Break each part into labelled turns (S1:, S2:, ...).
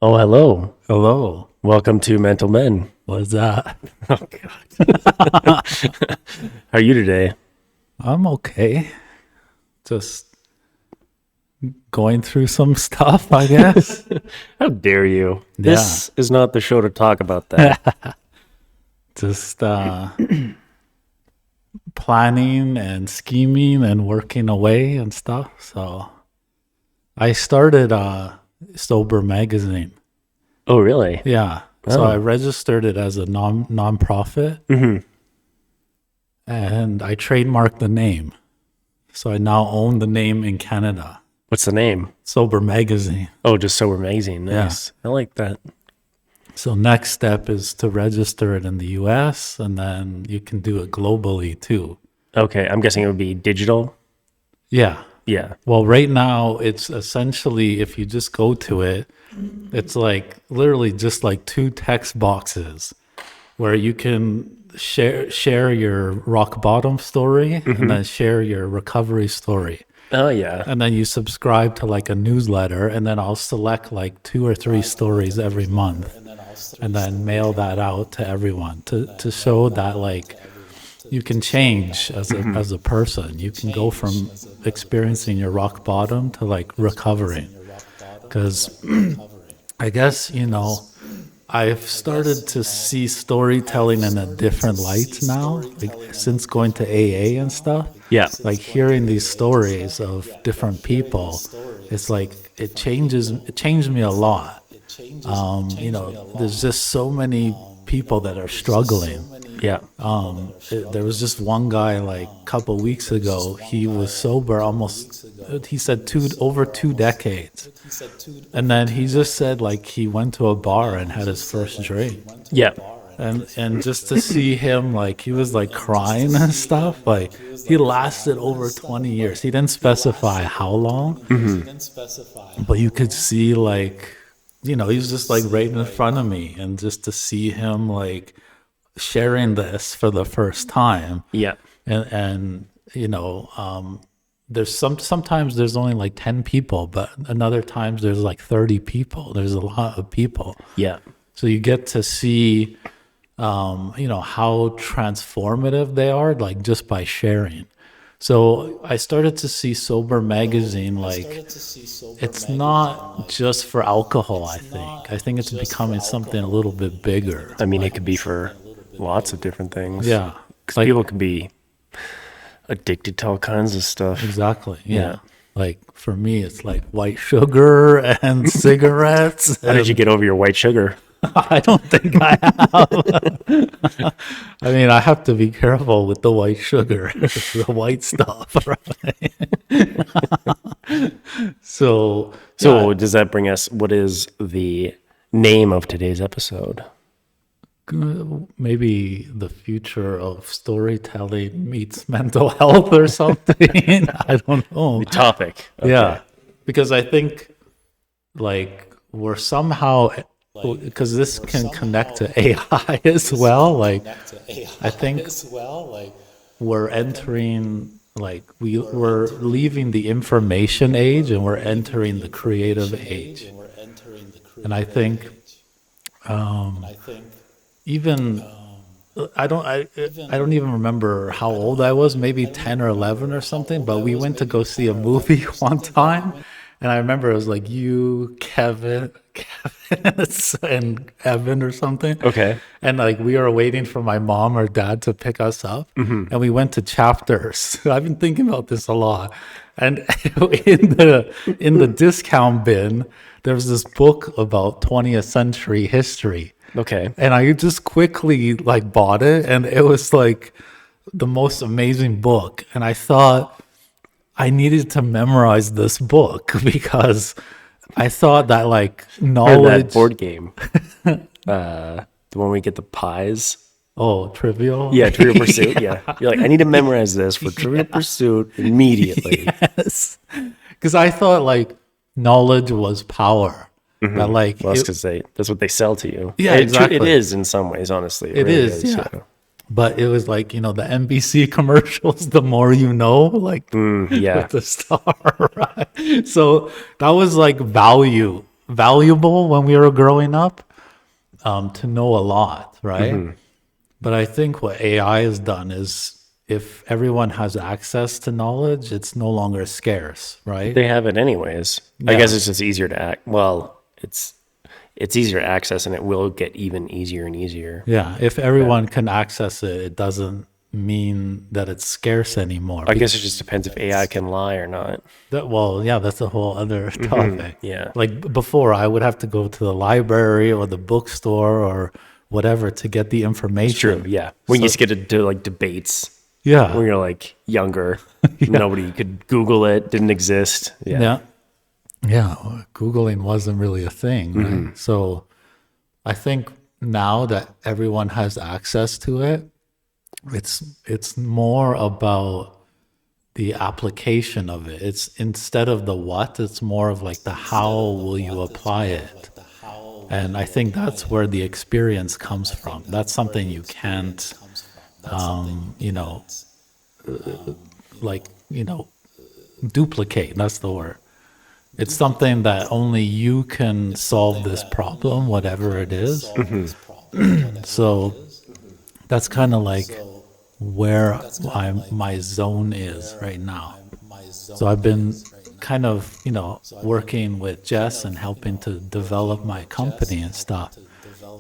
S1: Oh, hello.
S2: Hello.
S1: Welcome to Mental Men.
S2: What's that?
S1: Oh, God. How are you today?
S2: I'm okay. Just going through some stuff, I guess.
S1: How dare you?
S2: Yeah.
S1: This is not the show to talk about that.
S2: Just planning and scheming and working away and stuff. So I started Sober Magazine.
S1: Oh, really?
S2: Yeah. So
S1: Oh.
S2: I registered it as a non-profit
S1: Mm-hmm.
S2: and I trademarked the name. So I now own the name in Canada.
S1: What's the name?
S2: Sober Magazine.
S1: Oh, just Sober Magazine. Nice. I like that.
S2: So next step is to register it in the US, and then you can do it globally too.
S1: Okay, I'm guessing it would be digital.
S2: Yeah.
S1: Yeah.
S2: Well, right now it's essentially, if you just go to it, it's like literally just like two text boxes where you can share your rock bottom story and then share your recovery story.
S1: Oh, yeah.
S2: And then you subscribe to like a newsletter, and then I'll select like 2 or 3 stories every month and then mail that out to everyone to show that like you can change as a person. You can go from experiencing your rock bottom to like recovering. Because I guess, I've started to see storytelling in a different light now, like since going to AA and stuff.
S1: Yeah.
S2: Like hearing these stories of different people, it's like it changed me a lot. There's just so many people that are struggling.
S1: Yeah.
S2: There was just one guy like a couple weeks ago. He was sober he said over 2 decades. And then he just said like he went to a bar and had his first drink.
S1: Yeah.
S2: And just to see him, like, he was like crying and stuff. Like, he lasted over 20 years. He didn't specify how long, but you could see, like, he was just like right in front of me. And just to see him, like, sharing this for the first time.
S1: Yeah.
S2: And there's sometimes there's only like 10 people, but another times there's like 30 people. There's a lot of people.
S1: Yeah.
S2: So you get to see how transformative they are, like just by sharing. So I started to see Sober Magazine, like it's not just for alcohol, I think it's becoming something a little bit bigger.
S1: I mean, it could be for lots of different things.
S2: Yeah.
S1: Because people can be addicted to all kinds of stuff.
S2: Exactly.
S1: Yeah.
S2: Yeah. Like for me, it's like white sugar and cigarettes.
S1: How did you get over your white sugar?
S2: I don't think I have. I mean, I have to be careful with the white sugar, the white stuff. Right? So
S1: Does that bring us, what is the name of today's episode?
S2: maybe the future of storytelling meets mental health or something. I don't know.
S1: The topic. Okay.
S2: Yeah, because I think like we're somehow, because this can connect to AI as well. Like I think we're entering, like we're leaving the information age and we're entering the creative age. And I think even I don't even remember how old I was, maybe 10 or 11 or something, but we went to go see a movie one time. And I remember it was like you, Kevin, and Evan or something.
S1: Okay.
S2: And like we were waiting for my mom or dad to pick us up. And we went to Chapters. I've been thinking about this a lot. And in the discount bin, there was this book about 20th century history.
S1: Okay.
S2: And I just quickly like bought it, and it was like the most amazing book. And I thought I needed to memorize this book because I thought that like
S1: Or
S2: knowledge.
S1: that board game. The one we get the pies.
S2: Oh, Trivial.
S1: Yeah, Trivial Pursuit. Yeah. You're like, I need to memorize this for Trivial Pursuit immediately.
S2: Yes. Because I thought like knowledge was power. That like
S1: Well, that's because that's what they sell to you.
S2: Yeah,
S1: It
S2: exactly.
S1: is in some ways, honestly.
S2: It
S1: really
S2: is, yeah. But it was like, the NBC commercials, the more you know, like
S1: Yeah.
S2: with the star, right? So that was like value valuable when we were growing up, to know a lot, right? But I think what AI has done is if everyone has access to knowledge, it's no longer scarce, right?
S1: They have it anyways. I
S2: Yeah.
S1: guess it's just easier to act. Well, it's easier to access, and it will get even easier and easier.
S2: Yeah, if everyone can access it, it doesn't mean that it's scarce anymore.
S1: I guess it just depends if AI can lie or not.
S2: Well, yeah, that's a whole other topic.
S1: Yeah.
S2: Like before, I would have to go to the library or the bookstore or whatever to get the information.
S1: True. Yeah. When you used to get into like debates
S2: Yeah.
S1: when you're like younger, nobody could Google it, didn't exist. Yeah.
S2: Yeah. Yeah. Googling wasn't really a thing. Right? So I think now that everyone has access to it, it's more about the application of it. It's instead of the what, it's more of like the how will you apply it. And I think that's where the experience comes from. That's something you can't, you know, duplicate. That's the word. It's something that only you can solve this problem, whatever it is. So that's kind of like where my zone is right now. So I've been kind of, working with Jess and helping to develop my company and stuff.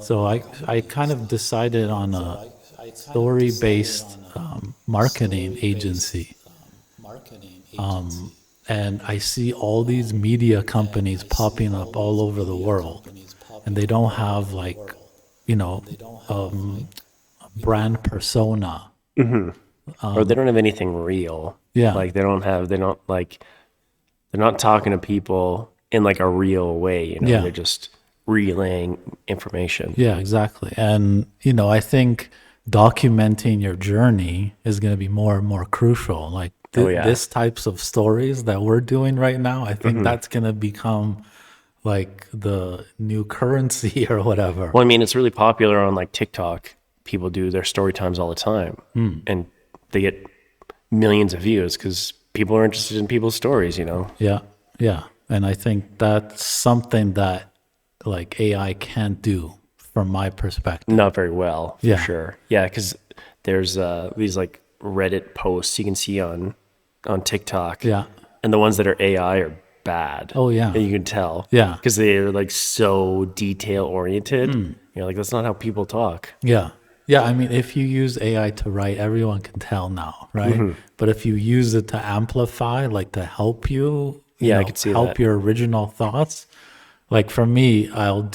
S2: So I kind of decided on a story-based marketing agency. And I see all these media companies popping up all over the world, and they don't have like, a brand persona.
S1: Or they don't have anything real.
S2: Yeah.
S1: Like they're not talking to people in like a real way,
S2: Yeah.
S1: They're just relaying information.
S2: Yeah, exactly. And, I think documenting your journey is going to be more and more crucial. Like this types of stories that we're doing right now, I think that's going to become like the new currency or whatever.
S1: Well, I mean, it's really popular on like TikTok. People do their story times all the time, and they get millions of views because people are interested in people's stories,
S2: Yeah. Yeah. And I think that's something that like AI can't do from my perspective.
S1: Not very well, for
S2: Yeah.
S1: sure. Yeah, because there's these like Reddit posts you can see on TikTok.
S2: Yeah.
S1: And the ones that are AI are bad.
S2: Oh, yeah.
S1: And you can tell.
S2: Yeah.
S1: Because they're like so detail oriented. You're like, that's not how people talk.
S2: Yeah. Yeah. I mean, if you use AI to write, everyone can tell now, right? But if you use it to amplify, like to help you,
S1: Yeah, I could see
S2: help
S1: that.
S2: your original thoughts. Like for me, I'll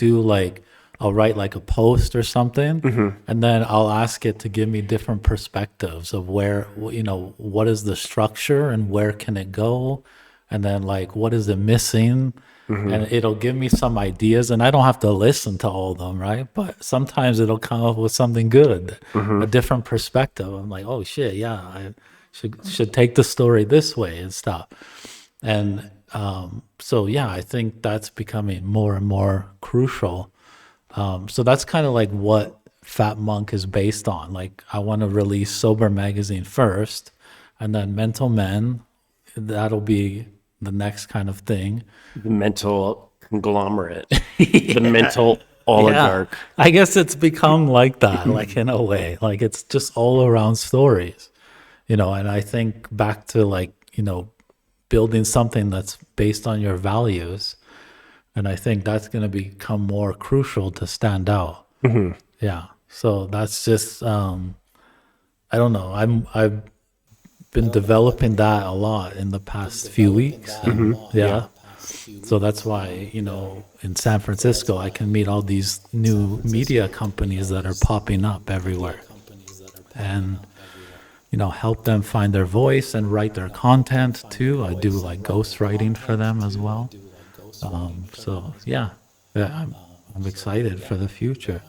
S2: write like a post or something, and then I'll ask it to give me different perspectives of where, what is the structure and where can it go? And then like, what is it missing? And it'll give me some ideas, and I don't have to listen to all of them, right? But sometimes it'll come up with something good, a different perspective. I'm like, oh shit, yeah, I should take the story this way and stuff. And so yeah, I think that's becoming more and more crucial. So that's kind of like what Fat Monk is based on. Like I want to release Sober Magazine first, and then Mental Men. That'll be the next kind of thing.
S1: The mental conglomerate, the mental oligarch.
S2: Yeah. I guess it's become like that, like in a way. Like it's just all around stories, and I think back to like, building something that's based on your values. And I think that's going to become more crucial to stand out. Yeah. So that's just, I don't know. I've been developing that a lot in the past few weeks. Yeah. So that's why, in San Francisco, I can meet all these new media companies that are popping up everywhere. And, help them find their voice and write their content too. I do like ghostwriting for them as well. So yeah, I'm excited for the future.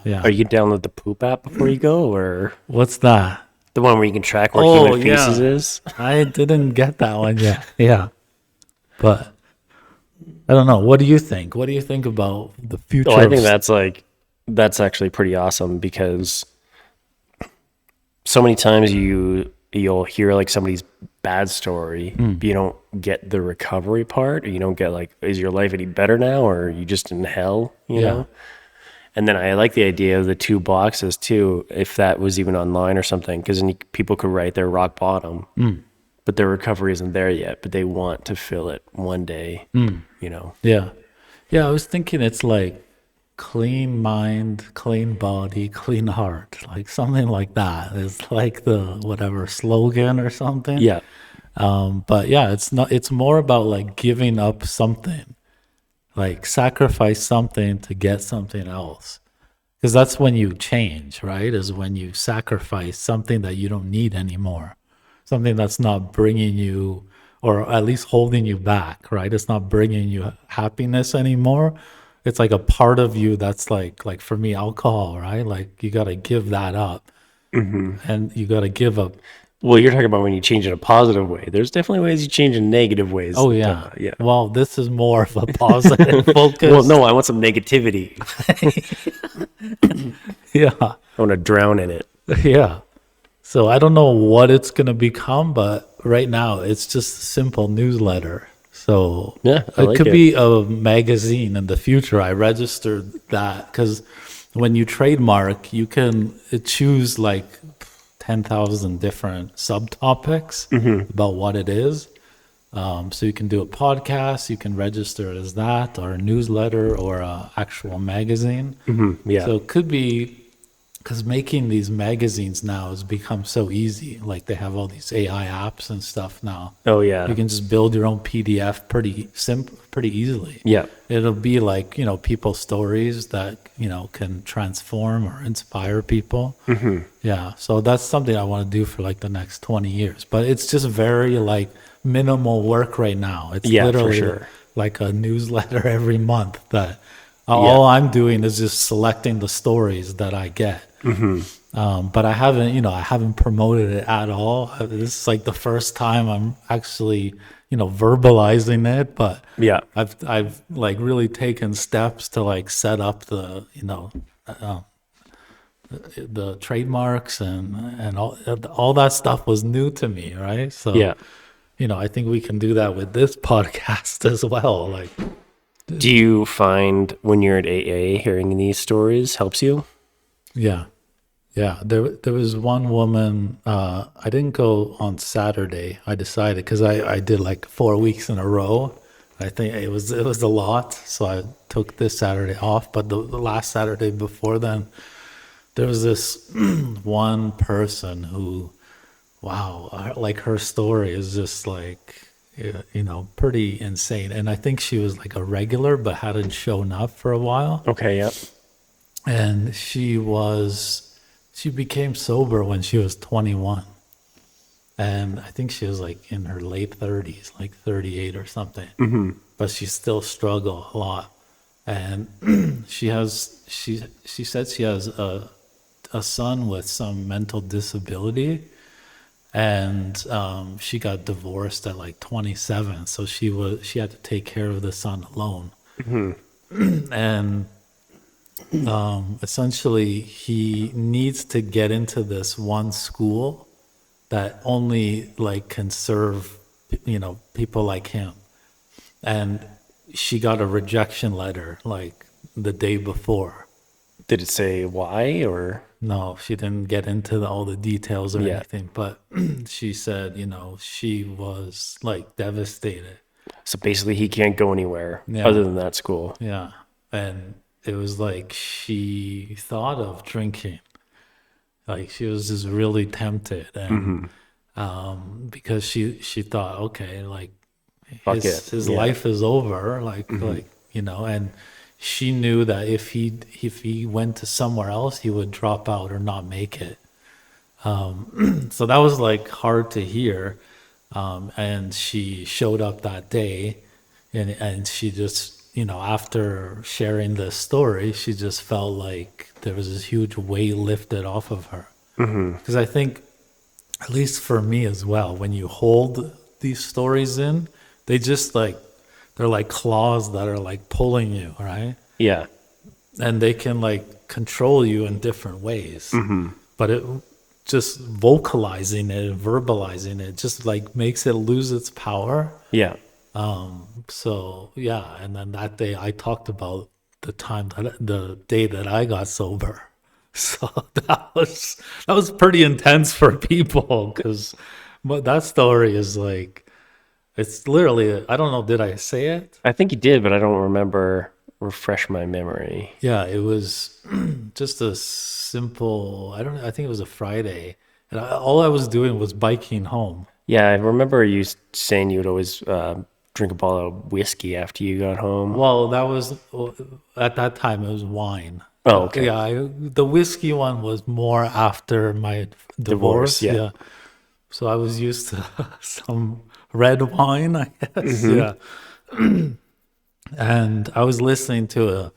S2: Yeah.
S1: Are you download the Poop app before you go, or
S2: What's that?
S1: the one where you can track where
S2: Oh,
S1: human feces
S2: yeah.
S1: is?
S2: I didn't get that one yet. Yeah. But I don't know. What do you think? What do you think about the future?
S1: Well, I think that's actually pretty awesome because so many times you'll hear like somebody's bad story, but you don't get the recovery part, or you don't get like, is your life any better now, or are you just in hell, you know? And then I like the idea of the 2 boxes too, if that was even online or something, because then people could write their rock bottom, but their recovery isn't there yet, but they want to fill it one day, you know?
S2: Yeah. Yeah, I was thinking it's like clean mind, clean body, clean heart. Like something like that. It's like the whatever slogan or something.
S1: Yeah.
S2: But yeah, it's more about like giving up something. Like sacrifice something to get something else. Because that's when you change, right? Is when you sacrifice something that you don't need anymore. Something that's not bringing you, or at least holding you back, right? It's not bringing you happiness anymore. It's like a part of you that's like for me, alcohol, right? Like you got to give that up, and you got to give up.
S1: Well, you're talking about when you change in a positive way. There's definitely ways you change in negative ways.
S2: Oh yeah,
S1: yeah.
S2: Well, this is more of a positive focus.
S1: Well, no, I want some negativity.
S2: Yeah,
S1: I want to drown in it.
S2: yeah. So I don't know what it's gonna become, but right now it's just a simple newsletter. So
S1: Yeah, I
S2: it
S1: like
S2: could
S1: it.
S2: be a magazine in the future. I registered that because when you trademark, you can choose like 10,000 different subtopics about what it is. So you can do a podcast, you can register it as that, or a newsletter, or a actual magazine.
S1: Yeah.
S2: So it could be, because making these magazines now has become so easy. Like they have all these AI apps and stuff now.
S1: Oh, yeah.
S2: You can just build your own PDF pretty easily.
S1: Yeah.
S2: It'll be like, people's stories that, can transform or inspire people. Yeah. So that's something I want to do for like the next 20 years. But it's just very like minimal work right now. It's
S1: Yeah, for
S2: literally
S1: sure.
S2: like a newsletter every month that all I'm doing is just selecting the stories that I get. But I haven't promoted it at all. This is like the first time I'm actually, verbalizing it. But
S1: Yeah.
S2: I've like really taken steps to like set up the, the trademarks and all that stuff was new to me, right? So
S1: Yeah.
S2: I think we can do that with this podcast as well. Like,
S1: Do you find when you're at AA, hearing these stories helps you?
S2: yeah. Yeah, there was one woman. I didn't go on Saturday. I decided because I did like 4 weeks in a row. I think it was a lot, so I took this Saturday off. But the last Saturday before then, there was this one person who, wow, like her story is just like pretty insane. And I think she was like a regular, but hadn't shown up for a while.
S1: Okay. Yeah.
S2: And she became sober when she was 21. And I think she was like in her late 30s, like 38 or something. But she still struggled a lot. And she said she has a son with some mental disability. And she got divorced at like 27. So she had to take care of the son alone. And essentially he needs to get into this one school that only like can serve people like him, and she got a rejection letter like the day before.
S1: Did it say why or?
S2: No, she didn't get into all the details or
S1: Yeah.
S2: anything, but she said she was like devastated.
S1: So basically, he can't go anywhere
S2: Yeah.
S1: other than that school.
S2: Yeah. And it was like she thought of drinking. Like she was just really tempted. And because she thought, okay, like
S1: Fuck
S2: his
S1: Yeah.
S2: life is over. And she knew that if he went to somewhere else, he would drop out or not make it. So that was like hard to hear. And she showed up that day, and she just, after sharing the story, she just felt like there was this huge weight lifted off of her. Because I think, at least for me as well, when you hold these stories in, they just like, they're like claws that are like pulling you, right?
S1: Yeah.
S2: And they can like control you in different ways. But just vocalizing it and verbalizing it just like makes it lose its power.
S1: Yeah.
S2: So yeah, and then that day I talked about the day that I got sober. So that was pretty intense for people because but that story is like it's literally I don't know, did I say it?
S1: I think you did, but I don't remember. Refresh my memory.
S2: Yeah, it was just a simple I think it was a Friday and all I was doing was biking home.
S1: Yeah, I remember you saying you would always drink a bottle of whiskey after you got home.
S2: Well, that was at that time it was wine.
S1: Oh, okay.
S2: Yeah, the whiskey one was more after my divorce.
S1: yeah.
S2: So I was used to some red wine, I guess.
S1: Mm-hmm.
S2: Yeah. And I was listening to a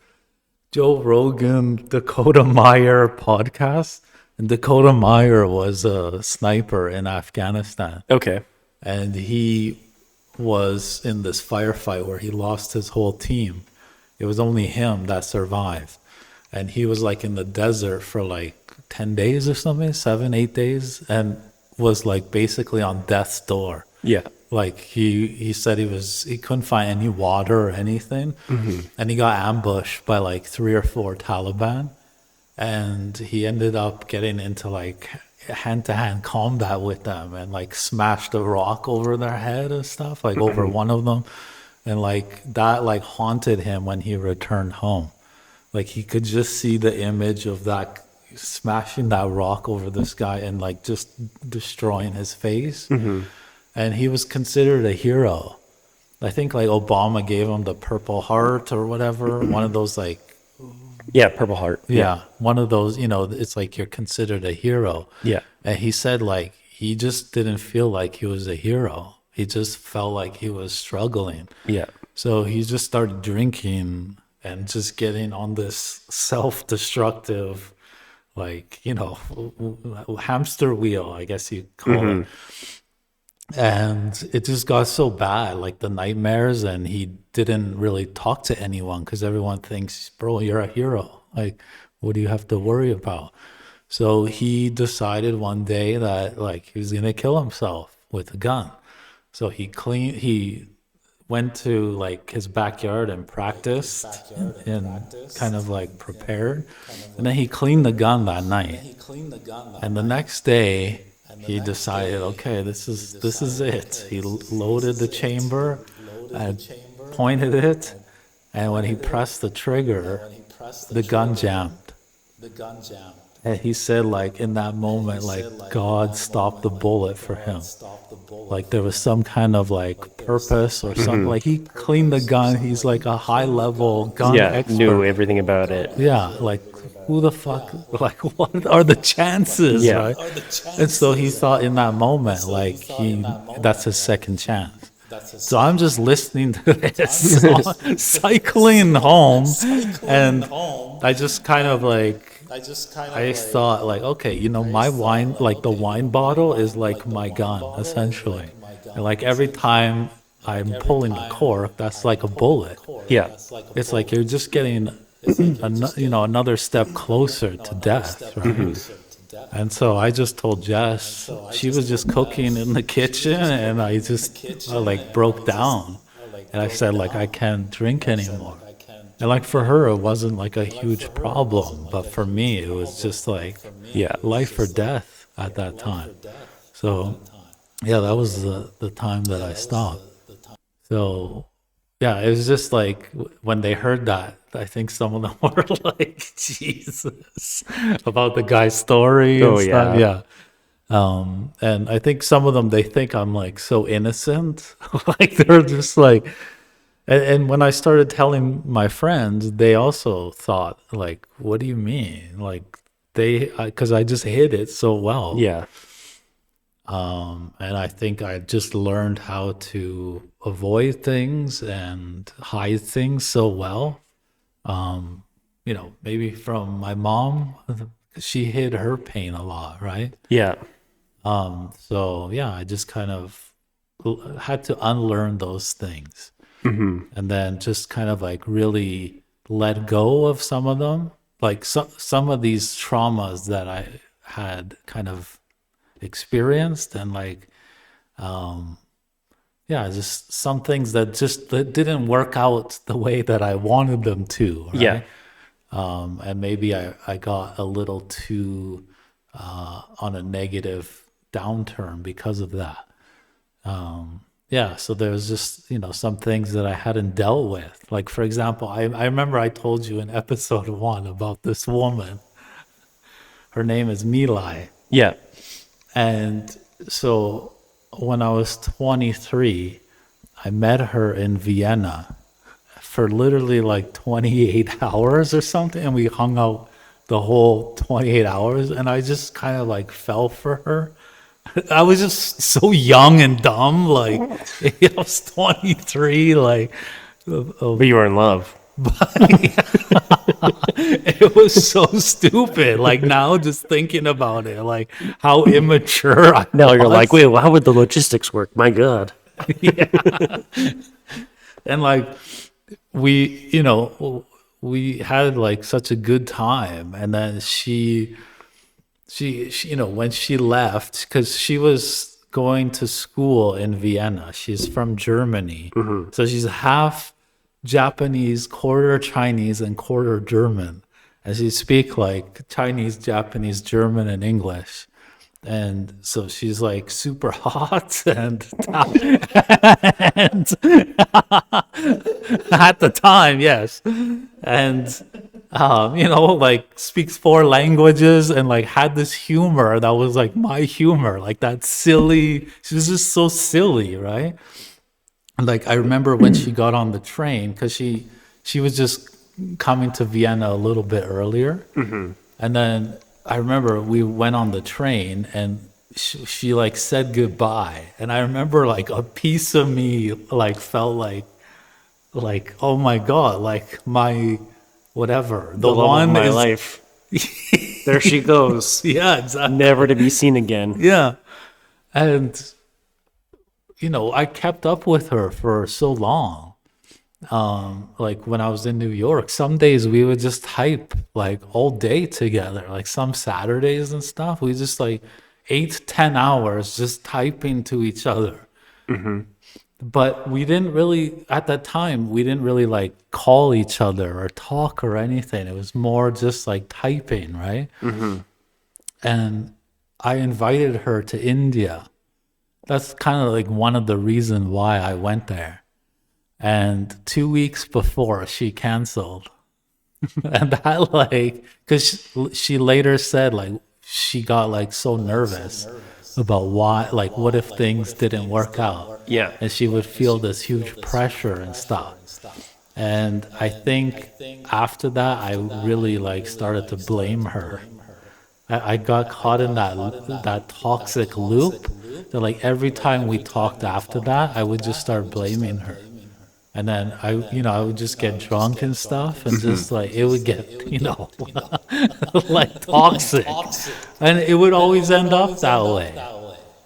S2: Joe Rogan, Dakota Meyer podcast. And Dakota Meyer was a sniper in Afghanistan.
S1: Okay.
S2: And he was in this firefight where he lost his whole team. It was only him that survived. And he was like in the desert for like 10 days or something, 7, 8 days, and was like basically on death's door.
S1: Yeah.
S2: Like he said he couldn't find any water or anything. And he got ambushed by like 3 or 4 Taliban. And he ended up getting into like hand-to-hand combat with them and like smashed a rock over their head and stuff, like over one of them. And like that like haunted him when he returned home. Like he could just see the image of that smashing that rock over this guy and like just destroying his face. And he was considered a hero. I think like Obama gave him the Purple Heart or whatever, one of those like
S1: Yeah, Purple Heart.
S2: yeah, one of those, it's like you're considered a hero.
S1: Yeah.
S2: And he said like he just didn't feel like he was a hero. He just felt like he was struggling.
S1: Yeah.
S2: So he just started drinking and just getting on this self-destructive, like, hamster wheel, I guess you call it. And it just got so bad, like the nightmares, and he didn't really talk to anyone because everyone thinks, bro, you're a hero. Like, what do you have to worry about? So he decided one day that like he was gonna kill himself with a gun. So he went to like his backyard and practiced and kind of like prepared. And then he cleaned the gun that night. And the next day he decided, okay, this is it. He loaded the chamber and pointed it, and when he pressed the trigger, the gun jammed. And he said, like, in that moment, like, God stopped the bullet for him. Like, there was some kind of, like, purpose or something. Like, he cleaned the gun. He's, like, a high-level gun expert.
S1: Knew everything about it.
S2: Yeah, like, who the fuck, like, what are the chances, right? And so he thought in that moment, like, that's his second chance. So I'm just listening to this, cycling home, and I just kind of, like, I thought like, okay, my wine, like the wine bottle is like my gun, essentially. And like every time I'm pulling the cork, that's like a bullet.
S1: Yeah.
S2: It's like you're just getting, another step closer to death, right? And so I just told Jess, she was just cooking in the kitchen, and I just like broke down. And I said, like, I can't drink anymore. And like for her, it wasn't like a huge problem, but for me, it was just like life or death at that time. So yeah, that was the time that I stopped. So yeah, it was just like when they heard that, I think some of them were like, Jesus, about the guy's story and stuff. Yeah. And I think some of them, they think I'm like so innocent. Like they're just like, and when I started telling my friends, they also thought, like, what do you mean? Like, because I just hid it so well.
S1: Yeah.
S2: And I think I just learned how to avoid things and hide things so well. Maybe from my mom, she hid her pain a lot, right?
S1: Yeah.
S2: So, yeah, I just kind of had to unlearn those things. And then just kind of like really let go of some of them. Like some of these traumas that I had kind of experienced, and like yeah, just some things that didn't work out the way that I wanted them to, right?
S1: Yeah.
S2: And maybe I got a little too on a negative downturn because of that. Yeah, so there's just, some things that I hadn't dealt with. Like, for example, I remember I told you in episode 1 about this woman. Her name is Milai.
S1: Yeah.
S2: And so when I was 23, I met her in Vienna for literally like 28 hours or something. And we hung out the whole 28 hours. And I just kind of like fell for her. I was just so young and dumb. Like, I was 23. Like,
S1: But you were in love.
S2: it was so stupid. Like, now just thinking about it, like how immature I
S1: Now you're
S2: was.
S1: like, wait, well, how would the logistics work? My God.
S2: And like we had like such a good time, and then she when she left, because she was going to school in Vienna. She's from Germany, so she's half Japanese, quarter Chinese, and quarter German, and she speak like Chinese, Japanese, German, and English. And so she's like super hot and and at the time, yes. And like speaks 4 languages, and like had this humor that was like my humor, like that silly. She was just so silly, right? And like I remember when she got on the train, because she was just coming to Vienna a little bit earlier, and then I remember we went on the train, and she like said goodbye, and I remember like a piece of me like felt like oh my God, like my whatever, the
S1: love
S2: one
S1: of my
S2: is
S1: life. There she goes.
S2: yeah, exactly.
S1: Never to be seen again.
S2: Yeah. And I kept up with her for so long. Like when I was in New York, some days we would just type like all day together. Like some Saturdays and stuff, we just like 8-10 hours just typing to each other. But we didn't really, at that time, we didn't really like call each other or talk or anything. It was more just like typing, right? And I invited her to India. That's kind of like one of the reasons why I went there. And 2 weeks before, she canceled. And that like, because she later said like she got like so nervous about why, like what if things didn't work out?
S1: Yeah.
S2: And she would feel this huge pressure and stuff. And I think after that, I really like started to blame her. I got caught in that toxic loop. That like every time we talked after that, I would just start blaming her. And then I would just get drunk and stuff, and just like it would get, like toxic, and it would always end up that way.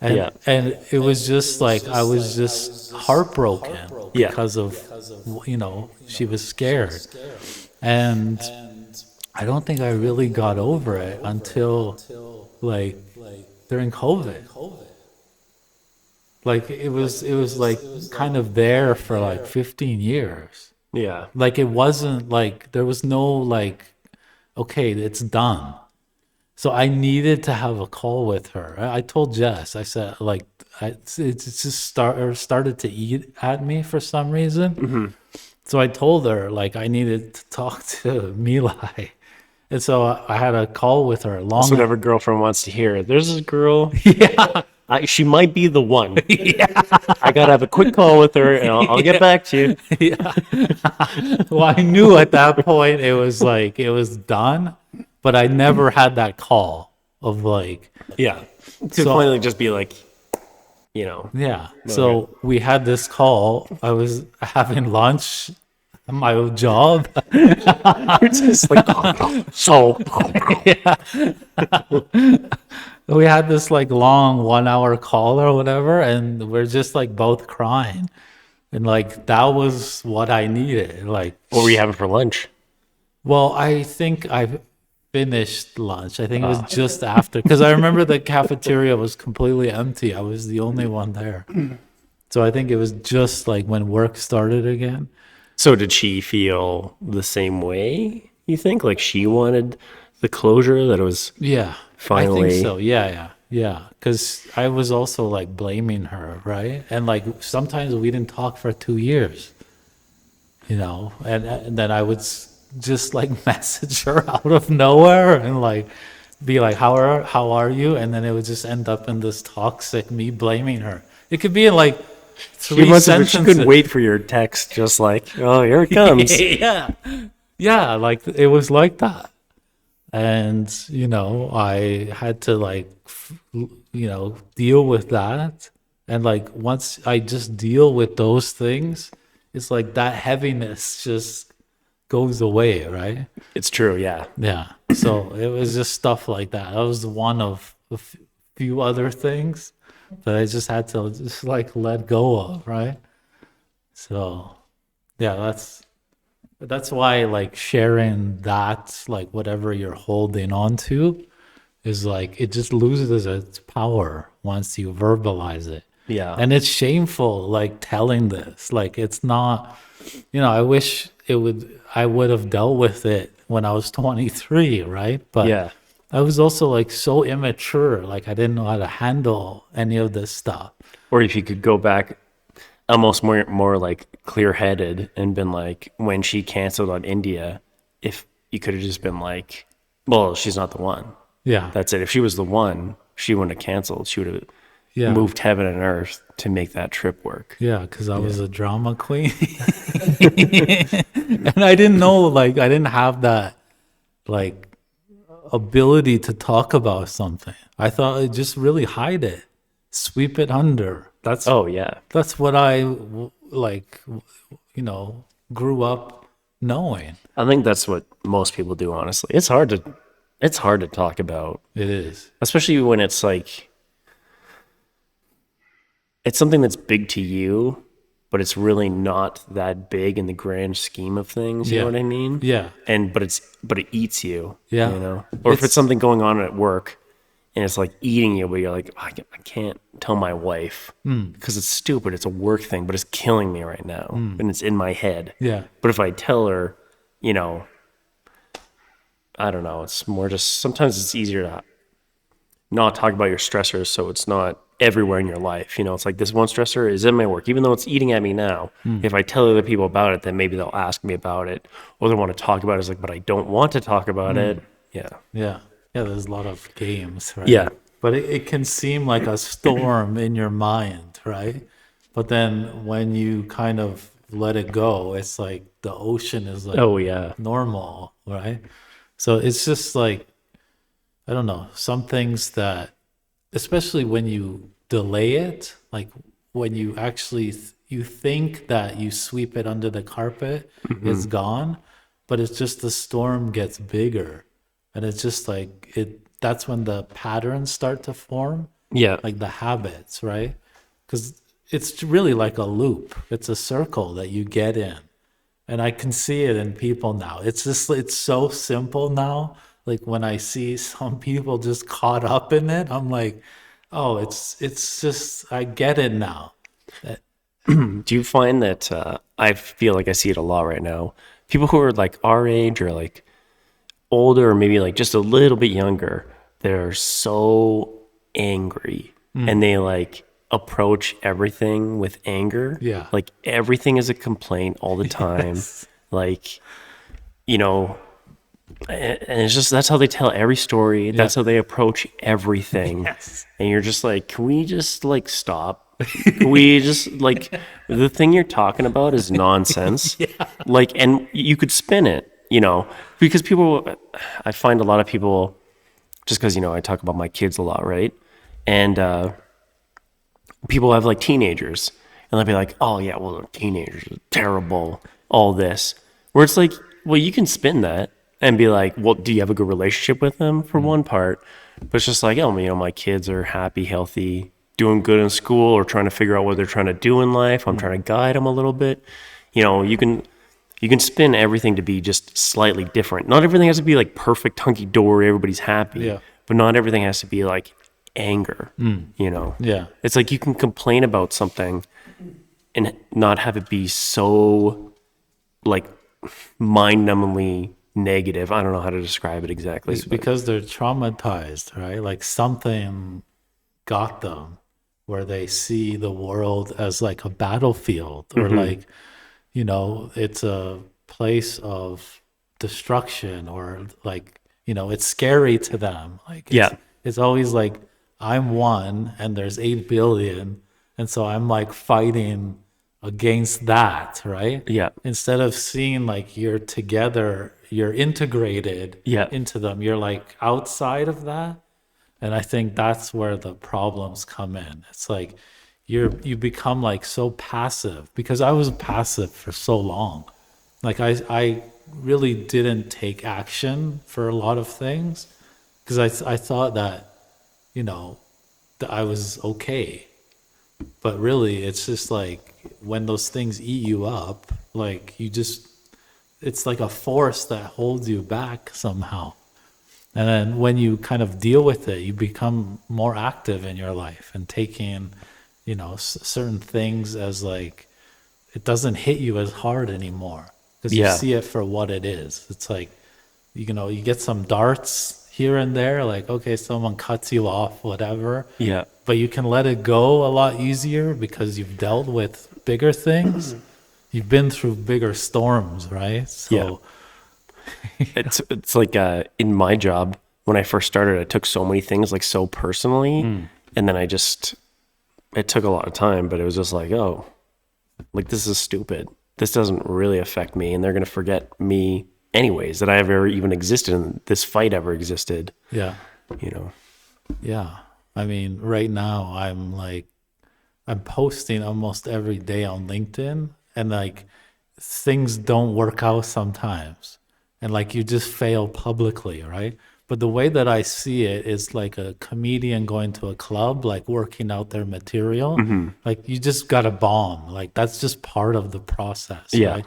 S2: And, and it was just like I was just heartbroken because of, she was scared, and I don't think I really got over it until like during COVID. Like it was like kind of there for like 15 years.
S1: Yeah.
S2: Like it wasn't like there was no like, okay, it's done. So I needed to have a call with her. I told Jess, I said like it just started to eat at me for some reason. So I told her like I needed to talk to Milai. And so I had a call with her.
S1: That's what every girlfriend wants to hear. There's this girl.
S2: Yeah.
S1: She might be the one.
S2: Yeah.
S1: I gotta have a quick call with her, and I'll get back to you.
S2: Yeah. Well, I knew at that point it was done, but I never had that call of like,
S1: Yeah. To finally just be like,
S2: yeah. So we had this call. I was having lunch at my old job.
S1: It's just like, so.
S2: We had this like long 1-hour call or whatever, and we're just like both crying. And like that was what I needed. Like,
S1: What were you having for lunch?
S2: well, I think finished lunch. I think it was just after, because I remember the cafeteria was completely empty. I was the only one there. So I think it was just like when work started again.
S1: So did she feel the same way, you think? Like she wanted the closure that it was
S2: Yeah, I
S1: finally.
S2: think so. Yeah. Because I was also like blaming her, right? And like sometimes we didn't talk for 2 years, and then I would just like message her out of nowhere and like be like, how are you? And then it would just end up in this toxic me blaming her. It could be in like
S1: She
S2: three
S1: must have, she
S2: sentences.
S1: couldn't wait for your text, just like, oh, here it comes.
S2: Yeah, like it was like that. And I had to like deal with that. And like once I just deal with those things, it's like that heaviness just goes away, right?
S1: It's true, yeah.
S2: Yeah. So it was just stuff like that. That was one of a few other things that I just had to just like let go of, right? So yeah, that's why like sharing that, like whatever you're holding on to, is like it just loses its power once you verbalize it.
S1: Yeah.
S2: And it's shameful like telling this. Like it's not, I wish I would have dealt with it when I was 23, right? But
S1: Yeah.
S2: I was also like so immature, like I didn't know how to handle any of this stuff.
S1: Or if you could go back almost more like clear-headed and been like, when she canceled on India, if you could have just been like, well, she's not the one.
S2: Yeah.
S1: That's it. If she was the one, she wouldn't have canceled. She would have
S2: Yeah.
S1: moved heaven and earth to make that trip work.
S2: Yeah, because I was a drama queen. And I didn't know, like, I didn't have that, like, ability to talk about something. I thought I'd just really hide it, sweep it under.
S1: Oh, yeah.
S2: That's what I, like, grew up knowing.
S1: I think that's what most people do, honestly. It's hard to talk about,
S2: It is.
S1: especially when it's like, it's something that's big to you, but it's really not that big in the grand scheme of things. You know
S2: Yeah.
S1: what I mean?
S2: Yeah.
S1: But it eats you.
S2: Yeah.
S1: Or if
S2: It's-
S1: it's something going on at work and it's like eating you, but you're like, I can't tell my wife because it's stupid. It's a work thing, but it's killing me right now, and it's in my head.
S2: Yeah.
S1: But if I tell her, I don't know. It's more just sometimes it's easier to not talk about your stressors, so it's not everywhere in your life. It's like this one stressor is in my work, even though it's eating at me now. If I tell other people about it, then maybe they'll ask me about it, or they want to talk about it. It's like, but I don't want to talk about it. Yeah.
S2: Yeah. Yeah, there's a lot of games, right?
S1: Yeah.
S2: But it can seem like a storm in your mind, right? But then when you kind of let it go, it's like the ocean is like
S1: Oh yeah.
S2: normal, right? So it's just like, I don't know, some things that, especially when you delay it, like when you actually, you think that you sweep it under the carpet, it's gone, but it's just the storm gets bigger. And it's just like that's when the patterns start to form,
S1: Yeah.
S2: like the habits, right? Because it's really like a loop. It's a circle that you get in. And I can see it in people now. It's so simple now. Like when I see some people just caught up in it, I'm like, oh, it's just, I get it now.
S1: Do you find that I feel like I see it a lot right now? People who are like our age or like older or maybe like just a little bit younger, they're so angry and they like approach everything with anger.
S2: Yeah.
S1: Like everything is a complaint all the time.
S2: Yes.
S1: Like, and it's just that's how they tell every story. That's how they approach everything.
S2: Yes.
S1: And you're just like, can we just like stop? Can we just like the thing you're talking about is nonsense. Like, and you could spin it, because I find a lot of people, just because I talk about my kids a lot, right? And people have like teenagers, and they'll be like, oh yeah, well, teenagers are terrible, all this. Where it's like, well, you can spin that and be like, well, do you have a good relationship with them for one part? But it's just like, oh, my kids are happy, healthy, doing good in school, or trying to figure out what they're trying to do in life. I'm trying to guide them a little bit. You can, You can spin everything to be just slightly different. Not everything has to be like perfect hunky dory, everybody's happy.
S2: Yeah.
S1: But not everything has to be like anger. You know?
S2: Yeah.
S1: It's like you can complain about something and not have it be so like mind-numbingly negative. I don't know how to describe it exactly.
S2: It's because they're traumatized, right? Like something got them where they see the world as like a battlefield or like, you know, it's a place of destruction or like, you know, it's scary to them. Like,
S1: Yeah.
S2: it's always like, I'm one and there's 8 billion. And so I'm like fighting against that, right?
S1: Yeah.
S2: Instead of seeing like you're together, you're integrated
S1: Yeah.
S2: into them, you're like outside of that. And I think that's where the problems come in. It's like you become like so passive because I was passive for so long. Like I really didn't take action for a lot of things because I thought that, you know, that I was okay. But really it's just like when those things eat you up, like you just it's like a force that holds you back somehow. And then when you kind of deal with it, you become more active in your life and taking, you know, certain things as like, it doesn't hit you as hard anymore because you
S1: Yeah.
S2: see it for what it is. It's like, you know, you get some darts here and there, like, okay, someone cuts you off, whatever.
S1: Yeah.
S2: But you can let it go a lot easier because you've dealt with bigger things. You've been through bigger storms, right? So,
S1: It's like in my job when I first started, I took so many things like so personally, and then it took a lot of time, but it was just like, oh, like this is stupid. This doesn't really affect me, and they're gonna forget me anyways that I ever even existed and this fight ever existed.
S2: yeah.
S1: You know?
S2: Yeah. I mean, right now I'm posting almost every day on LinkedIn and like things don't work out sometimes. And like you just fail publicly, right? But the way that I see it is like a comedian going to a club, like working out their material. Like you just got to bomb. Like that's just part of the process,
S1: Yeah.
S2: right?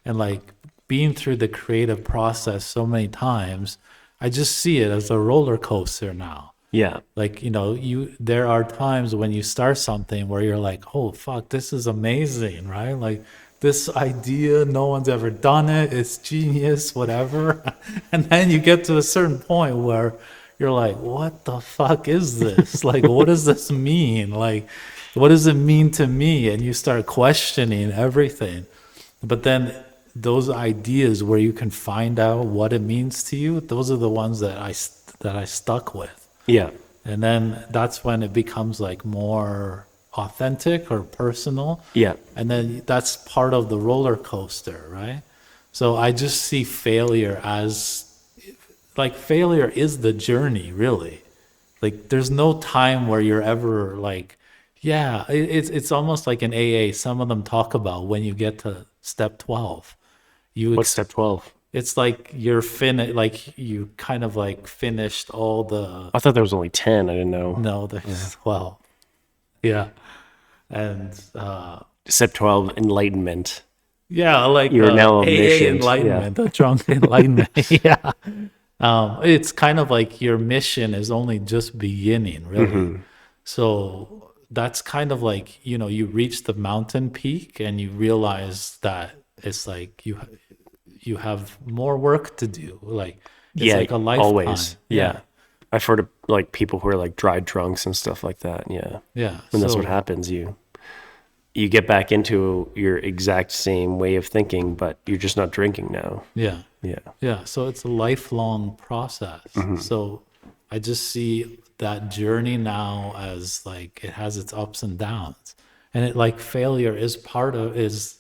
S2: And like being through the creative process so many times, I just see it as a roller coaster now.
S1: Yeah.
S2: Like, you know, there are times when you start something where you're like, oh fuck, this is amazing, right? Like this idea, no one's ever done it, it's genius, whatever. And then you get to a certain point where you're like, what the fuck is this? Like, what does this mean? Like, what does it mean to me? And you start questioning everything. But then those ideas where you can find out what it means to you, those are the ones that I stuck with.
S1: Yeah.
S2: And then that's when it becomes like more authentic or personal.
S1: Yeah.
S2: And then that's part of the roller coaster, right? So I just see failure as like failure is the journey, really. Like there's no time where you're ever like, yeah, it's almost like in AA. Some of them talk about when you get to step 12,
S1: What's step 12?
S2: it's like you're like you kind of like finished all the
S1: I thought there was only 10. I didn't know.
S2: no, there's 12. Yeah. And
S1: Step 12, enlightenment.
S2: yeah, like
S1: You're now
S2: AA
S1: omniscient,
S2: enlightenment, the drunk enlightenment. Yeah. It's kind of like your mission is only just beginning, really. So that's kind of like, you know, you reach the mountain peak and you realize that it's like you have more work to do. Like it's
S1: Yeah,
S2: like a lifetime.
S1: always. Yeah. I've heard of like people who are like dry drunks and stuff like that. Yeah.
S2: Yeah.
S1: And that's
S2: So-
S1: what happens. You get back into your exact same way of thinking, but you're just not drinking now.
S2: Yeah.
S1: Yeah.
S2: Yeah, so it's a lifelong process. So I just see that journey now as like it has its ups and downs. And it like failure is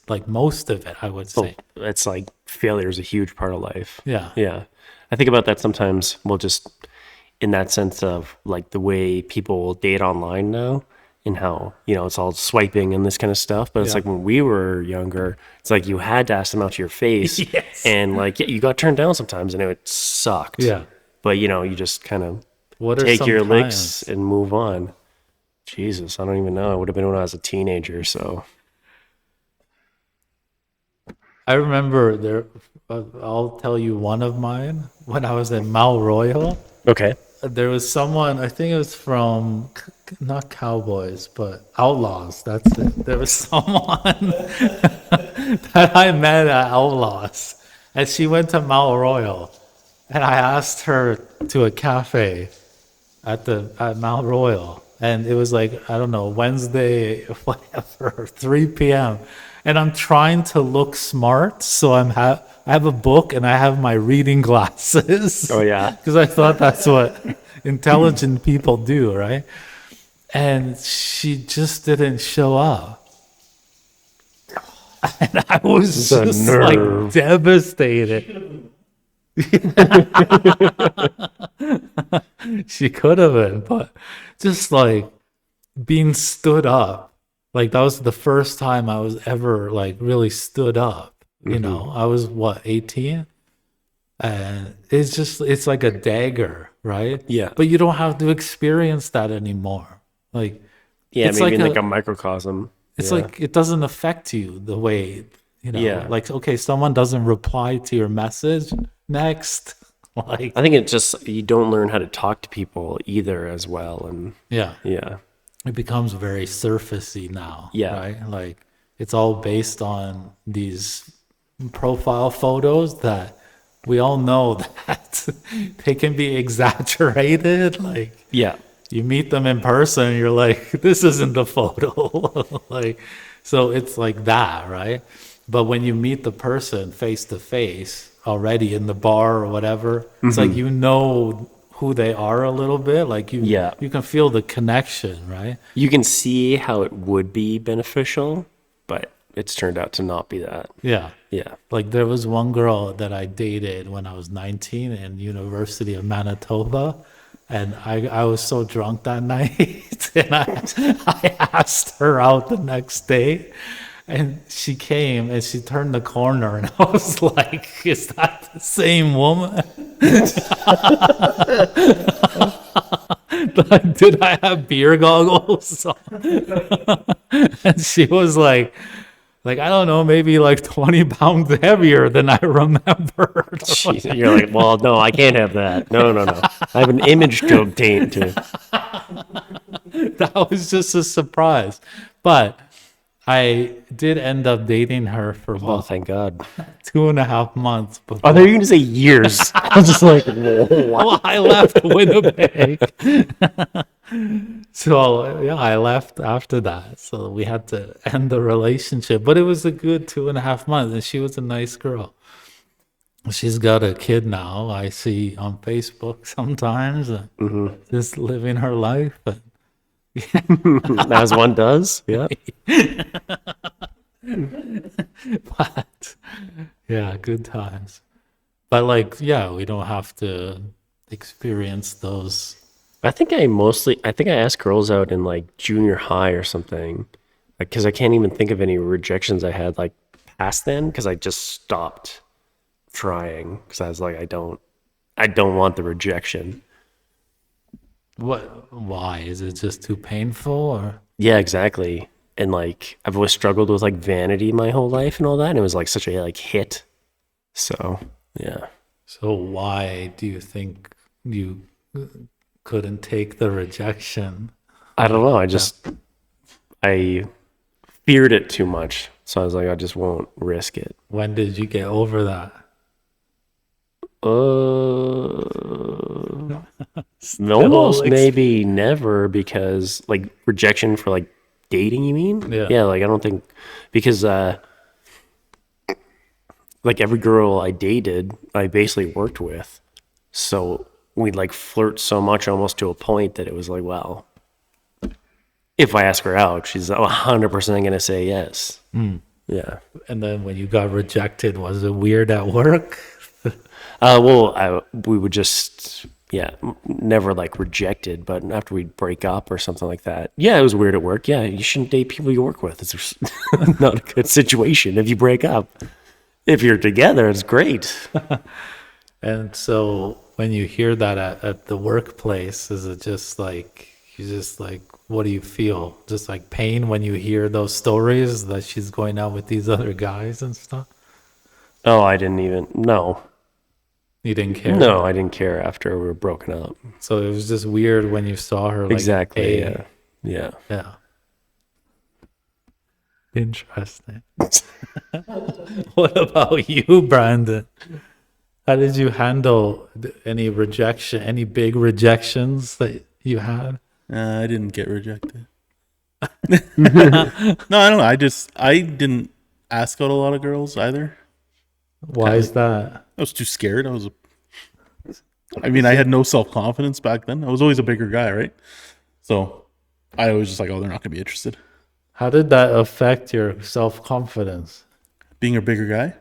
S2: like most of it, I would say.
S1: It's like failure is a huge part of life.
S2: Yeah.
S1: Yeah. I think about that sometimes. Well, just in that sense of like the way people date online now and how, you know, it's all swiping and this kind of stuff. But it's
S2: Yeah.
S1: like when we were younger, it's like you had to ask them out to your face.
S2: Yes.
S1: And like, yeah, you got turned down sometimes and it sucked.
S2: Yeah.
S1: But, you know, you just kind of
S2: What are
S1: take
S2: some
S1: your
S2: times?
S1: licks and move on. Jesus, I don't even know. It would have been when I was a teenager. So
S2: I remember there. I'll tell you one of mine. When I was in Mount Royal,
S1: Okay.
S2: there was someone. I think it was from not Cowboys, but Outlaws. That's it. There was someone that I met at Outlaws, and she went to Mount Royal, and I asked her to a cafe at Mount Royal, and it was like I don't know Wednesday, whatever, 3 p.m. And I'm trying to look smart, so I have a book and I have my reading glasses.
S1: Oh, yeah.
S2: Because I thought that's what intelligent people do, right? And she just didn't show up. And I was
S1: The
S2: just
S1: nerve.
S2: like devastated. She could have been, but just like being stood up, like that was the first time I was ever like really stood up. You know, I was what, 18? And it's like a dagger, right?
S1: Yeah.
S2: But you don't have to experience that anymore. Like,
S1: Yeah,
S2: it's
S1: maybe
S2: like
S1: in like a microcosm.
S2: it's
S1: Yeah.
S2: like it doesn't affect you the way,
S1: Yeah.
S2: like, okay, someone doesn't reply to your message next. Like,
S1: I think it's just you don't learn how to talk to people either as well, and
S2: yeah,
S1: yeah,
S2: it becomes very surfacey now.
S1: Yeah.
S2: Right. Like, it's all based on these profile photos that we all know that they can be exaggerated. Like,
S1: yeah,
S2: you meet them in person, you're like, this isn't the photo. Like, so it's like that, right? But when you meet the person face to face already in the bar or whatever, it's like you know who they are a little bit. Like
S1: Yeah.
S2: you can feel the connection, right?
S1: you can see how it would be beneficial, but it's turned out to not be that.
S2: Yeah.
S1: Yeah,
S2: Like there was one girl that I dated when I was 19 in University of Manitoba. And I was so drunk that night, and I asked her out the next day, and she came and she turned the corner, and I was like, "Is that the same woman? Like, did I have beer goggles on?" And she was like I don't know, maybe like 20 pounds heavier than I remembered.
S1: Jeez, you're like, well, no, I can't have that. No, no, no. I have an image to obtain to.
S2: That was just a surprise. But I did end up dating her for
S1: Oh,
S2: about
S1: thank God.
S2: 2.5 months
S1: Oh,
S2: before
S1: they're going to say years. I was just like, what?
S2: I left Winnipeg. So yeah, I left after that. So we had to end the relationship. But it was a good 2.5 months, and she was a nice girl. She's got a kid now. I see on Facebook sometimes, just living her life. But
S1: As one does. Yeah.
S2: but yeah, good times. But like, yeah, we don't have to experience those.
S1: I think I asked girls out in like junior high or something, because I can't even think of any rejections I had like past then, because I just stopped trying because I was like, I don't want the rejection.
S2: What? Why is it just too painful, or?
S1: Yeah, exactly. And like I've always struggled with like vanity my whole life and all that, and it was like such a like hit. So yeah.
S2: So why do you think you couldn't take the rejection?
S1: I don't know. I feared it too much. So I was like, I just won't risk it.
S2: When did you get over that?
S1: Almost
S2: ex-
S1: maybe never, because like rejection for like dating, you mean?
S2: Yeah.
S1: Yeah, like I don't think, because like every girl I dated, I basically worked with. So we'd like flirt so much almost to a point that it was like, well, if I ask her out, she's 100% going to say yes. Yeah.
S2: And then when you got rejected, was it weird at work?
S1: We would just, never like rejected, but after we'd break up or something like that. Yeah, it was weird at work. Yeah, you shouldn't date people you work with. It's not a good situation if you break up. If you're together, it's great.
S2: And so when you hear that at the workplace, is it just like, what do you feel? Just like pain when you hear those stories that she's going out with these other guys and stuff?
S1: Oh, I didn't even. No,
S2: You didn't care.
S1: no, I didn't care after we were broken up.
S2: So it was just weird when you saw her. Like,
S1: Exactly.
S2: hey,
S1: Yeah. Yeah.
S2: yeah. Interesting. What about you, Brandon? How did you handle any rejection, any big rejections that you had?
S3: I didn't get rejected. No, I don't know. I didn't ask out a lot of girls either.
S2: Why is that?
S3: I was too scared. I mean, I had no self-confidence back then. I was always a bigger guy, right? So I was just like, oh, they're not going to be interested.
S2: How did that affect your self-confidence?
S3: Being a bigger guy?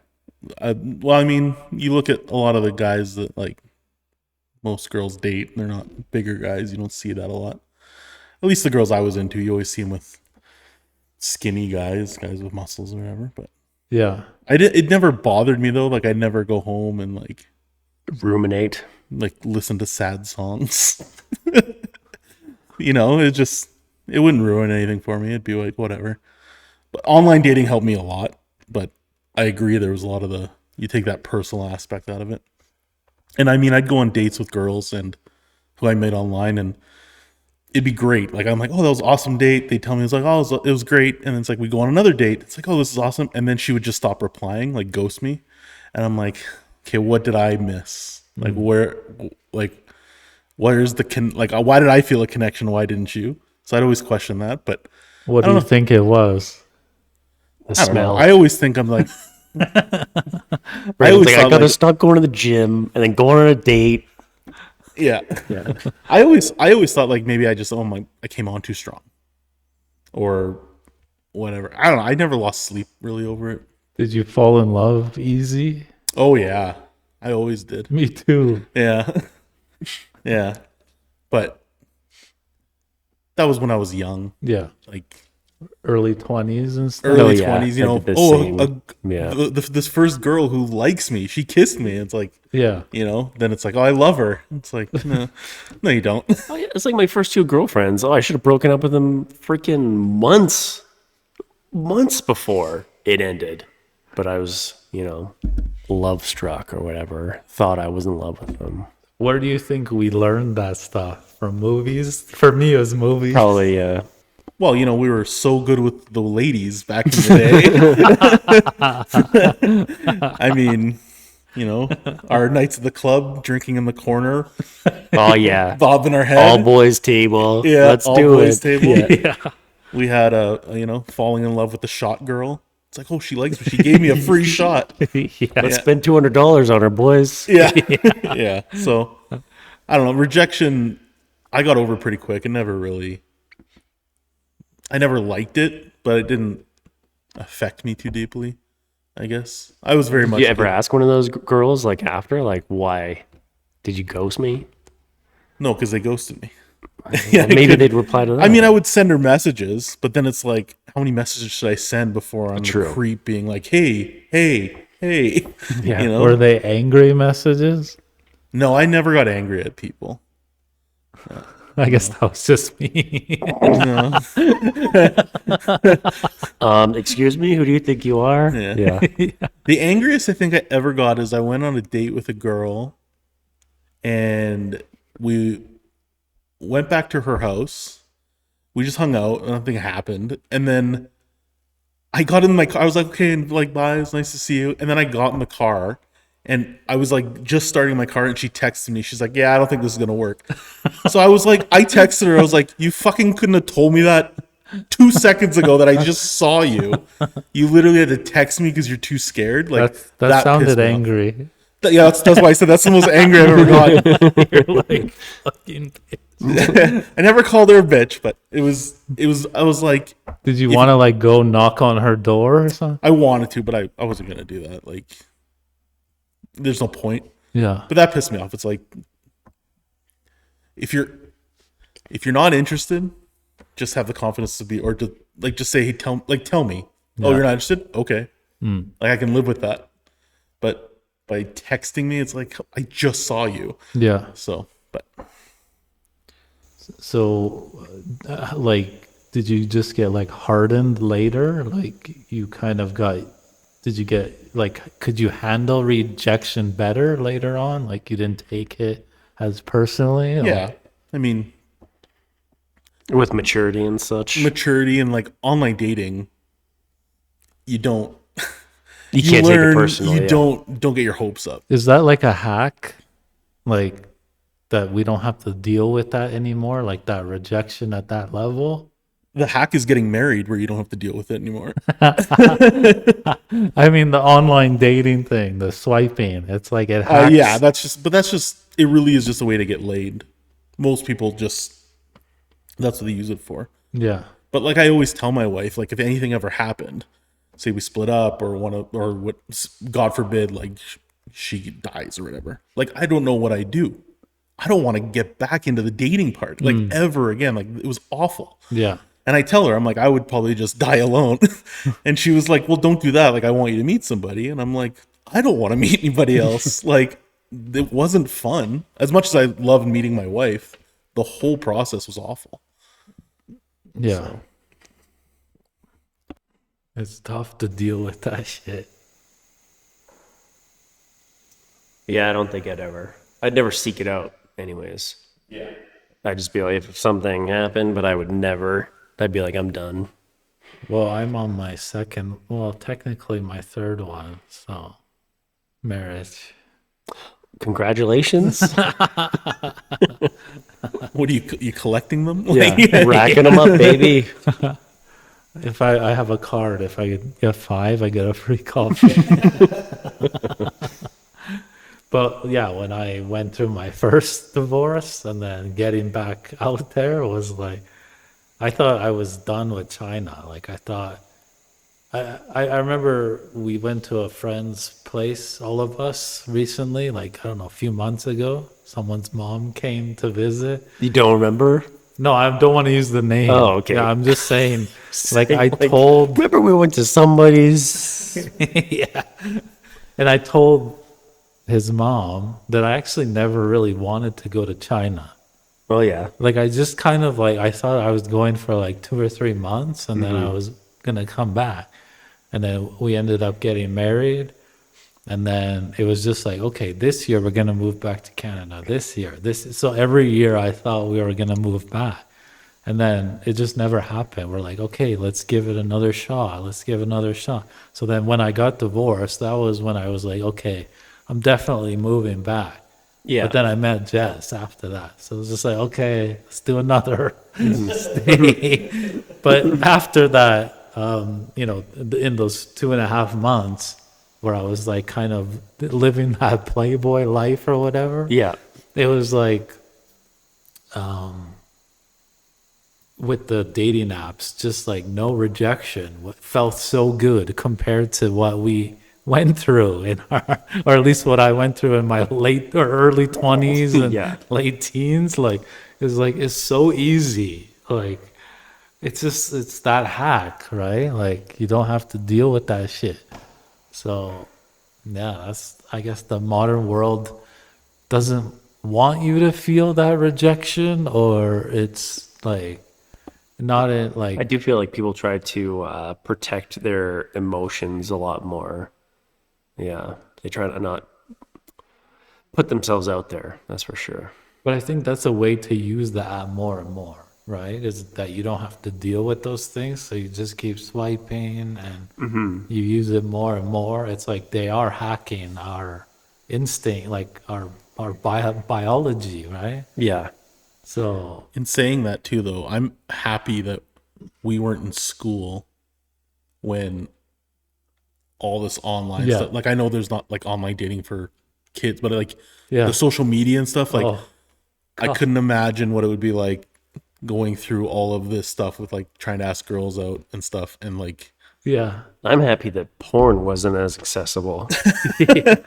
S3: Well, I mean, you look at a lot of the guys that like most girls date, they're not bigger guys. You don't see that a lot. At least the girls I was into, you always see them with skinny guys with muscles or whatever. But
S2: Yeah.
S3: it never bothered me though. Like I'd never go home and
S1: Ruminate.
S3: like listen to sad songs. It wouldn't ruin anything for me. It'd be like whatever. But online dating helped me a lot. But I agree there was a lot of you take that personal aspect out of it. And I mean, I'd go on dates with girls and who I met online, and it'd be great. Like I'm like, oh, that was an awesome date. They tell me it's like, oh, it was great. And it's like we go on another date. It's like, oh, this is awesome. And then she would just stop replying, like ghost me. And I'm like, okay, what did I miss? Like where's why did I feel a connection? Why didn't you? So I'd always question that. But
S2: What do you think it was?
S1: The
S3: I don't know.
S1: smell.
S3: I always think I'm like,
S1: I
S3: always
S1: I
S3: thought,
S1: gotta
S3: like-
S1: stop going to the gym and then going on a date.
S3: yeah.
S1: Yeah.
S3: I always thought like maybe I came on too strong, or whatever. I don't know. I never lost sleep really over it.
S2: Did you fall in love easy?
S3: Oh yeah, I always did.
S2: Me too.
S3: Yeah, yeah. But that was when I was young,
S2: Yeah.
S3: like
S2: Early 20s and stuff.
S3: early
S1: yeah,
S3: 20s. You
S1: I
S3: know,
S1: did the same. Yeah.
S3: this first girl who likes me, she kissed me. It's like,
S2: Yeah.
S3: then it's like, oh, I love her. It's like, no, no, you don't.
S1: Oh, yeah, it's like my first two girlfriends. Oh, I should have broken up with them freaking months before it ended. But I was, love struck or whatever. Thought I was in love with them.
S2: Where do you think we learned that stuff? From movies? For me, it was movies.
S1: Probably,
S3: Well, we were so good with the ladies back in the day. I mean, our nights at the club, drinking in the corner,
S1: oh yeah,
S3: bobbing our head.
S1: all boys table.
S3: Yeah,
S1: Let's
S3: all
S1: do
S3: boys
S1: it.
S3: table.
S2: Yeah.
S3: We had falling in love with the shot girl. It's like, oh, she likes me. She gave me a free shot.
S2: Yeah.
S1: Let's spend $200 on her, boys.
S3: Yeah. Yeah. So, I don't know. Rejection, I got over pretty quick. I never liked it, but it didn't affect me too deeply, I guess. I was very much.
S1: Did you ever ask one of those girls after, why did you ghost me?
S3: No, because they ghosted me.
S1: Well, maybe they'd reply to that.
S3: I mean, I would send her messages, but then it's like, how many messages should I send before I'm
S1: True.
S3: the creep being like, hey, hey, hey?
S1: Yeah.
S2: Were they angry messages?
S3: No, I never got angry at people.
S2: I guess that was just me.
S3: No.
S1: Excuse me, who do you think you are?
S3: Yeah. The angriest I think I ever got is I went on a date with a girl and we went back to her house. We just hung out. Nothing happened. And then I got in my car. I was like, okay, and bye. It's nice to see you. And then I got in the car and I was just starting my car and she texted me. She's like, yeah, I don't think this is going to work. So I was like, I texted her. I was like, you fucking couldn't have told me that 2 seconds ago that I just saw you. You literally had to text me because you're too scared. Like
S2: that
S3: pissed
S2: sounded
S3: me off.
S2: angry.
S3: Yeah, that's why I said that's the most angry I've ever gotten.
S2: You're like, fucking.
S3: I never called her a bitch, but it was. I was like,
S2: Did you want to go knock on her door or something?
S3: I wanted to, but I wasn't gonna do that. Like, there's no point.
S2: Yeah.
S3: But that pissed me off. It's like, if you're not interested, just have the confidence to be, or to just say, hey, tell me. Oh, you're not interested? Okay. Like I can live with that. But by texting me, it's like I just saw you.
S2: Yeah.
S3: So, but.
S2: So, did you just get hardened later? Like you kind of got did you get, like, could you handle rejection better later on? Like, you didn't take it as personally? or-
S3: Yeah. I mean,
S1: With maturity and such.
S3: maturity and like online dating, you don't
S1: You can't take it
S3: learn,
S1: personally.
S3: you
S1: yeah.
S3: don't get your hopes up.
S2: Is that like a hack? Like, that we don't have to deal with that anymore? Like, that rejection at that level?
S3: The hack is getting married where you don't have to deal with it anymore.
S2: I mean, the online dating thing, the swiping, it's like it hacks.
S3: Yeah, that's just it really is just a way to get laid. Most people just, that's what they use it for.
S2: Yeah.
S3: But like I always tell my wife, like if anything ever happened, say we split up or what, God forbid, like she dies or whatever, like I don't know what I do. I don't want to get back into the dating part like ever again. Like it was awful.
S2: Yeah.
S3: And I tell her, I'm like, I would probably just die alone. And she was like, well, don't do that. Like, I want you to meet somebody. And I'm like, I don't want to meet anybody else. Like, it wasn't fun. As much as I loved meeting my wife, the whole process was awful.
S2: Yeah. It's tough to deal with that shit.
S1: Yeah, I don't think I'd never seek it out anyways. Yeah. I'd just be like, if something happened, but I'd be like, I'm done.
S2: Well, I'm on my second, well, technically my third one. So, marriage.
S1: Congratulations.
S3: What are you collecting them?
S1: Yeah,
S3: Like,
S1: racking them up, baby.
S2: If I have a card, if I get 5, I get a free coffee. But yeah, when I went through my first divorce and then getting back out there was like, I thought I was done with China. Like I thought, I remember we went to a friend's place, all of us recently, like, I don't know, a few months ago. Someone's mom came to visit.
S1: You don't remember?
S2: No, I don't want to use the name.
S1: Oh, okay.
S2: Yeah, I'm just saying, like,
S1: Saying,
S2: I
S1: like,
S2: told,
S1: Remember we went to somebody's.
S2: yeah, and I told his mom that I actually never really wanted to go to China.
S1: Oh yeah.
S2: Like, I just kind of like, I thought I was going for like 2 or 3 months and then I was going to come back. And then we ended up getting married. And then it was just like, okay, this year we're going to move back to Canada. This year, so every year I thought we were going to move back. And then it just never happened. We're like, okay, let's give it another shot. Let's give it another shot. So then when I got divorced, that was when I was like, okay, I'm definitely moving back.
S1: Yeah.
S2: But then I met Jess after that. So it was just like, okay, let's do another stay. But after that, in those 2.5 months where I was like kind of living that Playboy life or whatever,
S1: Yeah.
S2: it was like, with the dating apps, just like no rejection. What felt so good compared to what we went through in our, or at least what I went through in my late or early 20s and
S1: Yeah.
S2: late teens. Like, it's so easy. Like, it's that hack, right? Like, you don't have to deal with that shit. So, yeah, that's, I guess the modern world doesn't want you to feel that rejection, or it's like, not in like,
S1: I do feel like people try to protect their emotions a lot more. Yeah. They try to not put themselves out there. That's for sure.
S2: but I think that's a way to use the app more and more, right? Is that you don't have to deal with those things, so you just keep swiping and you use it more and more. It's like they are hacking our instinct, like our biology, right?
S1: Yeah.
S2: So
S3: in saying that too, though, I'm happy that we weren't in school when all this online
S2: Yeah.
S3: stuff. Like, I know there's not like online dating for kids, but like
S2: yeah,
S3: the social media and stuff. Like,
S2: Oh,
S3: I couldn't imagine what it would be like going through all of this stuff with like trying to ask girls out and stuff, and like,
S2: yeah,
S1: I'm happy that porn wasn't as accessible.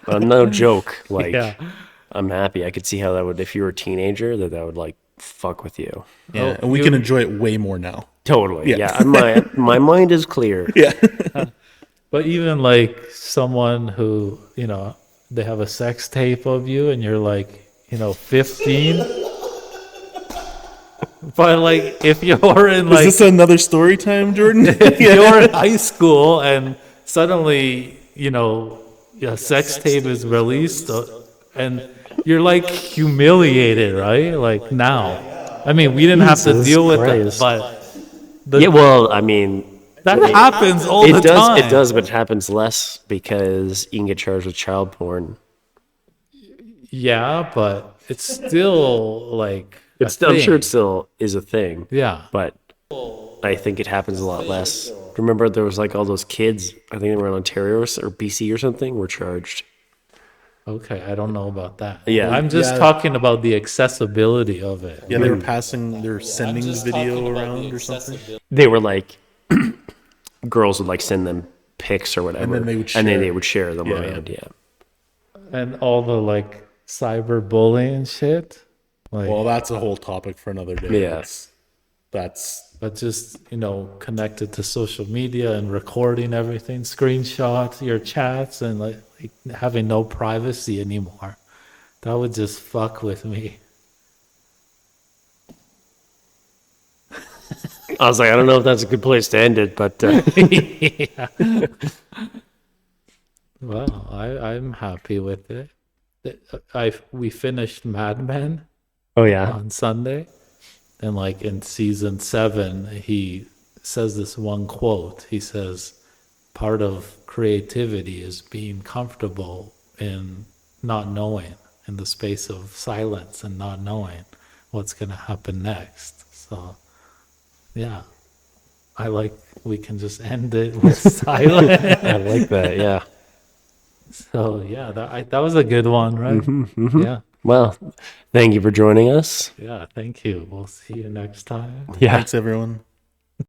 S1: No joke. Like,
S2: yeah.
S1: I'm happy. I could see how that would, if you were a teenager, that would like fuck with you.
S3: yeah, and we can enjoy it way more now.
S1: Totally.
S3: Yeah.
S1: Yeah. My mind is clear.
S3: Yeah.
S2: But even like someone who, they have a sex tape of you and you're like, 15. But like if you're in
S3: Is
S2: like
S3: this another story time, Jordan?
S2: if you're in high school and suddenly a sex tape is released, and you're like humiliated, right? Like now. I mean, we didn't have to
S1: Jesus
S2: deal with
S1: Christ.
S2: it, but
S1: Yeah, well, I mean,
S2: that happens all the
S1: it does.
S2: time.
S1: It does, but it happens less because you can get charged with child porn.
S2: Yeah, but it's still like a
S1: I'm sure
S2: thing.
S1: it still is a thing,
S2: Yeah.
S1: but I think it happens a lot less. Remember, there was like all those kids. I think they were in Ontario or BC or something. Were charged.
S2: Okay, I don't know about that.
S1: Yeah.
S2: I'm just
S3: Yeah.
S2: talking about the accessibility of it.
S3: Yeah, they were they're sending the video around or something.
S1: They were like, girls would like send them pics or whatever,
S3: then they would
S1: and then
S3: share.
S1: they would share them
S3: Yeah.
S1: around. Yeah.
S2: And all the like cyberbullying shit. Like,
S3: Well, that's a whole topic for another day.
S1: Yeah.
S3: That's
S2: but just, connected to social media and recording everything, screenshot your chats and like having no privacy anymore. That would just fuck with me.
S1: I was like, I don't know if that's a good place to end it, but
S2: Well, I'm happy with it. We finished Mad Men
S1: oh yeah,
S2: on Sunday, and like in season 7, he says this one quote. He says, "Part of creativity is being comfortable in not knowing, in the space of silence and not knowing what's gonna happen next." So, yeah, we can just end it with silence.
S1: I like that. Yeah.
S2: So yeah, that was a good one, right? Yeah,
S1: Well, thank you for joining us.
S2: yeah. Thank you. We'll see you next time.
S1: Yeah.
S3: thanks everyone.